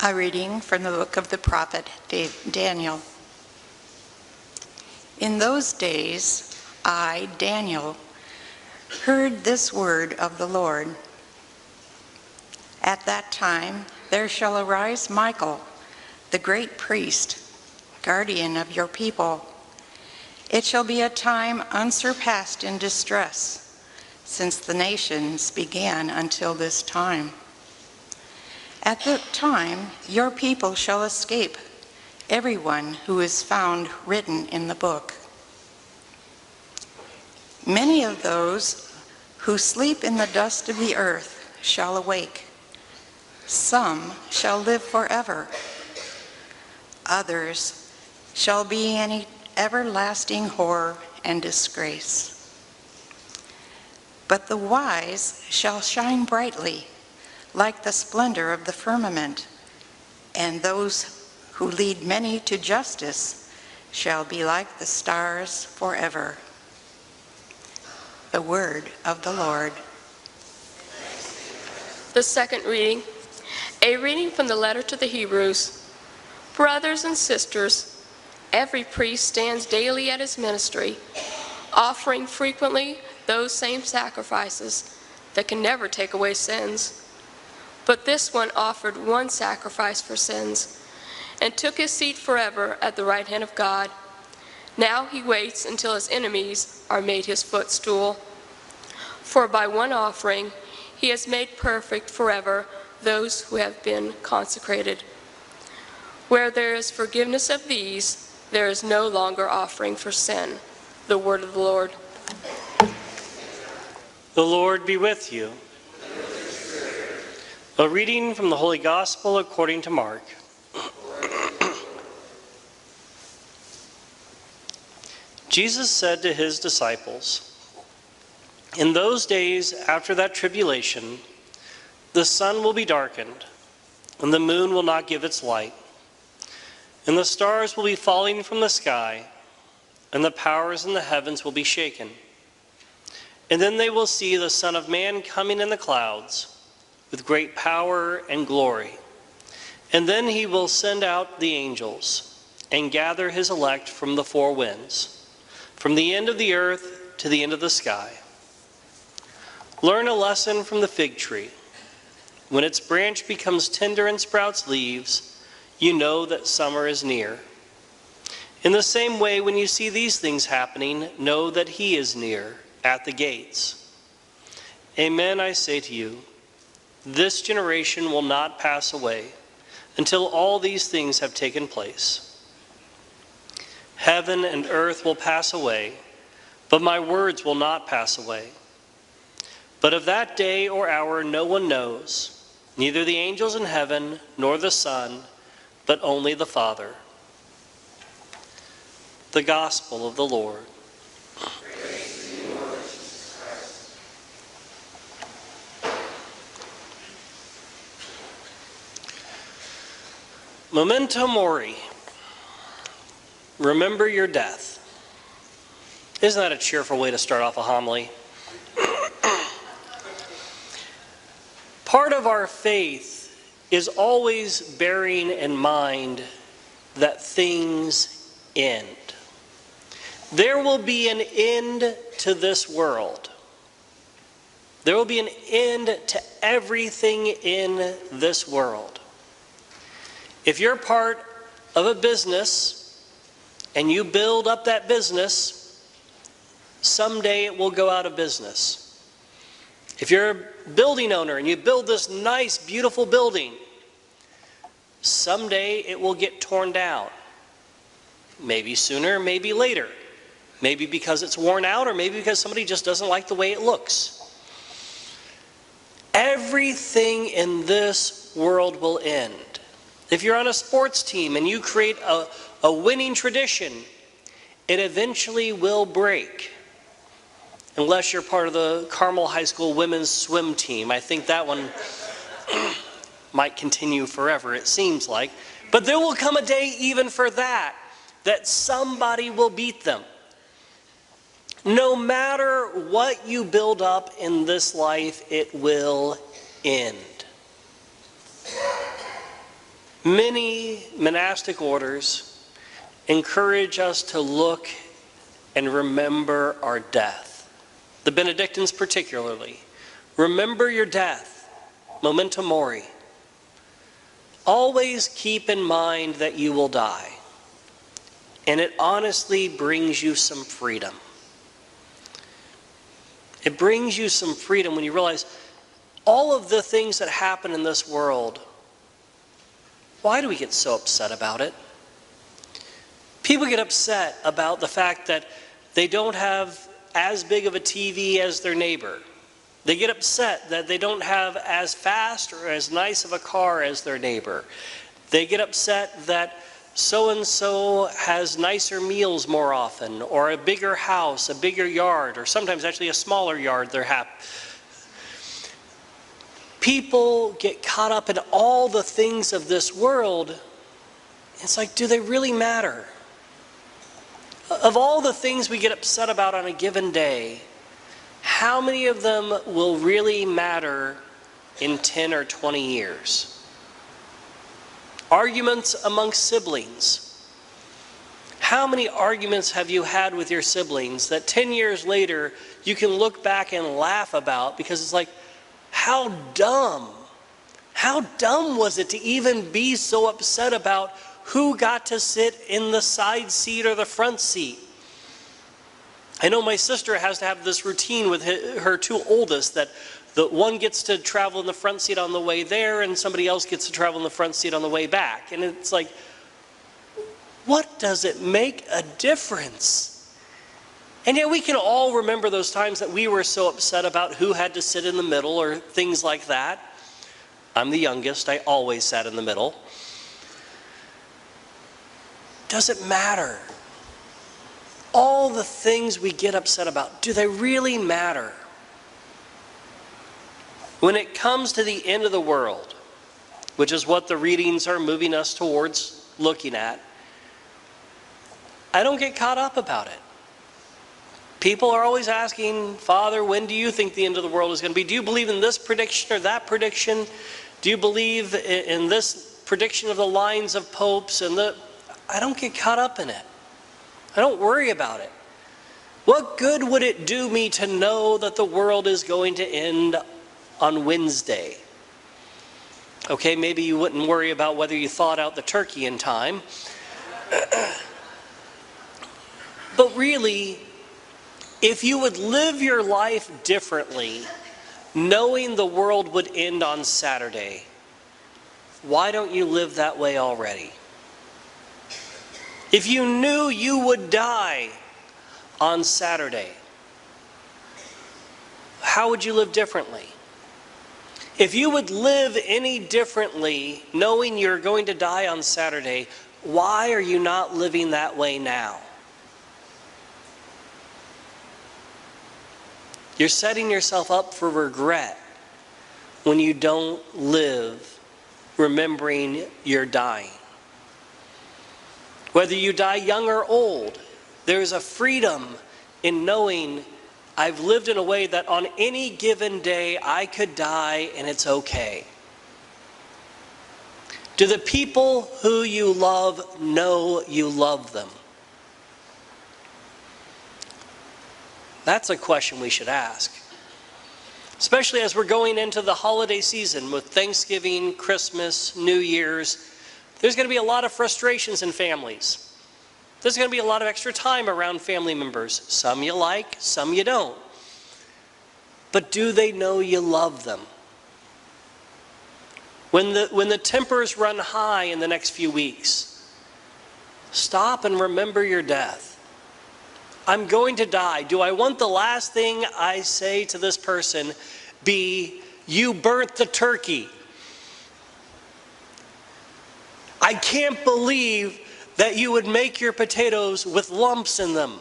A reading from the book of the prophet Daniel. In those days, I, Daniel, heard this word of the Lord. At that time, there shall arise Michael, the great priest, guardian of your people. It shall be a time unsurpassed in distress, since the nations began until this time. At that time, your people shall escape, everyone who is found written in the book. Many of those who sleep in the dust of the earth shall awake. Some shall live forever. Others shall be in everlasting horror and disgrace. But the wise shall shine brightly, like the splendor of the firmament, and those who lead many to justice shall be like the stars forever. The word of the Lord. The second reading, a reading from the letter to the Hebrews. Brothers and sisters, every priest stands daily at his ministry, offering frequently those same sacrifices that can never take away sins. But this one offered one sacrifice for sins and took his seat forever at the right hand of God. Now he waits until his enemies are made his footstool. For by one offering he has made perfect forever those who have been consecrated. Where there is forgiveness of these, there is no longer offering for sin. The word of the Lord. The Lord be with you. A reading from the Holy Gospel according to Mark. Jesus said to his disciples, "In those days after that tribulation, the sun will be darkened, and the moon will not give its light, and the stars will be falling from the sky, and the powers in the heavens will be shaken. And then they will see the Son of Man coming in the clouds, with great power and glory. And then he will send out the angels and gather his elect from the four winds, from the end of the earth to the end of the sky. Learn a lesson from the fig tree. When its branch becomes tender and sprouts leaves, you know that summer is near. In the same way, when you see these things happening, know that he is near, at the gates. Amen, I say to you, this generation will not pass away until all these things have taken place. Heaven and earth will pass away, but my words will not pass away. But of that day or hour no one knows, neither the angels in heaven nor the Son, but only the Father." The Gospel of the Lord. Memento mori. Remember your death. Isn't that a cheerful way to start off a homily? Part of our faith is always bearing in mind that things end. There will be an end to this world. There will be an end to everything in this world. If you're part of a business and you build up that business, someday it will go out of business. If you're a building owner and you build this nice, beautiful building, someday it will get torn down. Maybe sooner, maybe later. Maybe because it's worn out, or maybe because somebody just doesn't like the way it looks. Everything in this world will end. If you're on a sports team and you create a winning tradition, it eventually will break. Unless you're part of the Carmel High School women's swim team. I think that one might continue forever, it seems like. But there will come a day even for that somebody will beat them. No matter what you build up in this life, it will end. Many monastic orders encourage us to look and remember our death. The Benedictines particularly. Remember your death, memento mori. Always keep in mind that you will die. And it honestly brings you some freedom. It brings you some freedom when you realize all of the things that happen in this world, why do we get so upset about it? People get upset about the fact that they don't have as big of a TV as their neighbor. They get upset that they don't have as fast or as nice of a car as their neighbor. They get upset that so-and-so has nicer meals more often, or a bigger house, a bigger yard, or sometimes actually a smaller yard. They're happy. People get caught up in all the things of this world. It's like, do they really matter? Of all the things we get upset about on a given day, how many of them will really matter in 10 or 20 years? Arguments amongst siblings. How many arguments have you had with your siblings that 10 years later you can look back and laugh about because it's like, how dumb was it to even be so upset about who got to sit in the side seat or the front seat? I know my sister has to have this routine with her two oldest, that the one gets to travel in the front seat on the way there and somebody else gets to travel in the front seat on the way back. And it's like, what does it make a difference? And yet we can all remember those times that we were so upset about who had to sit in the middle or things like that. I'm the youngest. I always sat in the middle. Does it matter? All the things we get upset about, do they really matter? When it comes to the end of the world, which is what the readings are moving us towards looking at, I don't get caught up about it. People are always asking, Father, when do you think the end of the world is going to be? Do you believe in this prediction or that prediction? Do you believe in this prediction of the lines of popes? I don't get caught up in it. I don't worry about it. What good would it do me to know that the world is going to end on Wednesday? Okay, maybe you wouldn't worry about whether you thawed out the turkey in time. But really, if you would live your life differently, knowing the world would end on Saturday, why don't you live that way already? If you knew you would die on Saturday, how would you live differently? If you would live any differently, knowing you're going to die on Saturday, why are you not living that way now? You're setting yourself up for regret when you don't live remembering you're dying. Whether you die young or old, there is a freedom in knowing I've lived in a way that on any given day I could die and it's okay. Do the people who you love know you love them? That's a question we should ask. Especially as we're going into the holiday season with Thanksgiving, Christmas, New Year's. There's going to be a lot of frustrations in families. There's going to be a lot of extra time around family members. Some you like, some you don't. But do they know you love them? When the tempers run high in the next few weeks, stop and remember your death. I'm going to die. Do I want the last thing I say to this person be, you burnt the turkey? I can't believe that you would make your potatoes with lumps in them.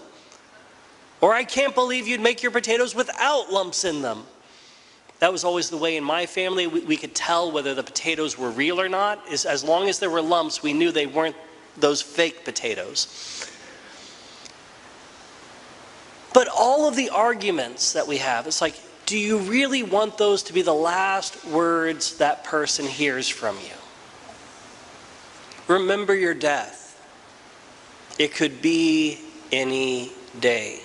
Or I can't believe you'd make your potatoes without lumps in them. That was always the way in my family. We could tell whether the potatoes were real or not. As long as there were lumps, we knew they weren't those fake potatoes. But all of the arguments that we have, it's like, do you really want those to be the last words that person hears from you? Remember your death. It could be any day.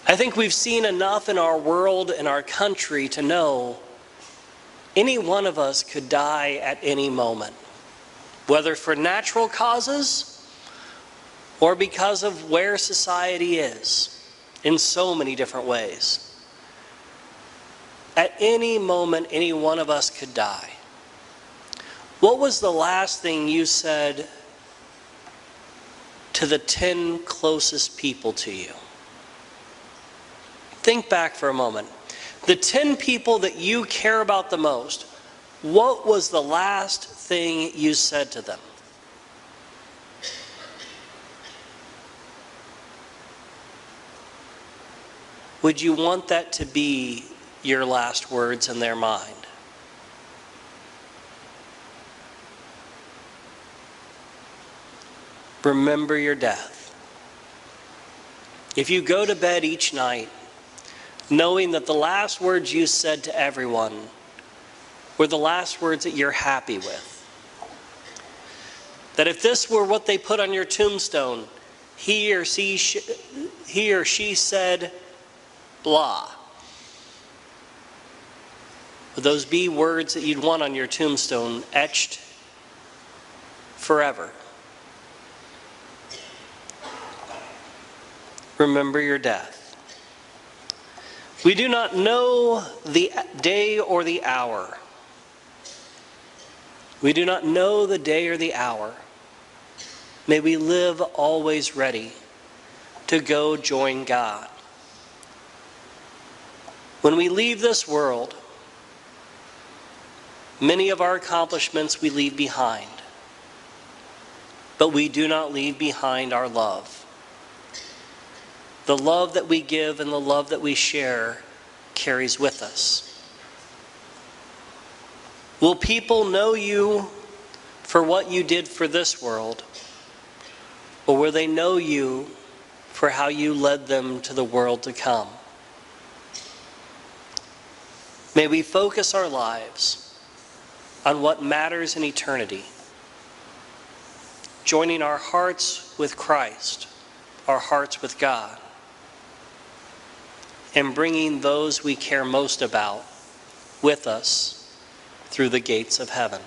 I think we've seen enough in our world and our country to know any one of us could die at any moment, whether for natural causes or because of where society is in so many different ways. At any moment, any one of us could die. What was the last thing you said to the 10 closest people to you? Think back for a moment. The 10 people that you care about the most, what was the last thing you said to them? Would you want that to be your last words in their mind? Remember your death. If you go to bed each night knowing that the last words you said to everyone were the last words that you're happy with, that if this were what they put on your tombstone, he or she said blah, would those be words that you'd want on your tombstone, etched forever? Remember your death. We do not know the day or the hour. We do not know the day or the hour. May we live always ready to go join God. When we leave this world, many of our accomplishments we leave behind, but we do not leave behind our love. The love that we give and the love that we share carries with us. Will people know you for what you did for this world, or will they know you for how you led them to the world to come? May we focus our lives on what matters in eternity, joining our hearts with Christ, our hearts with God, and bringing those we care most about with us through the gates of heaven.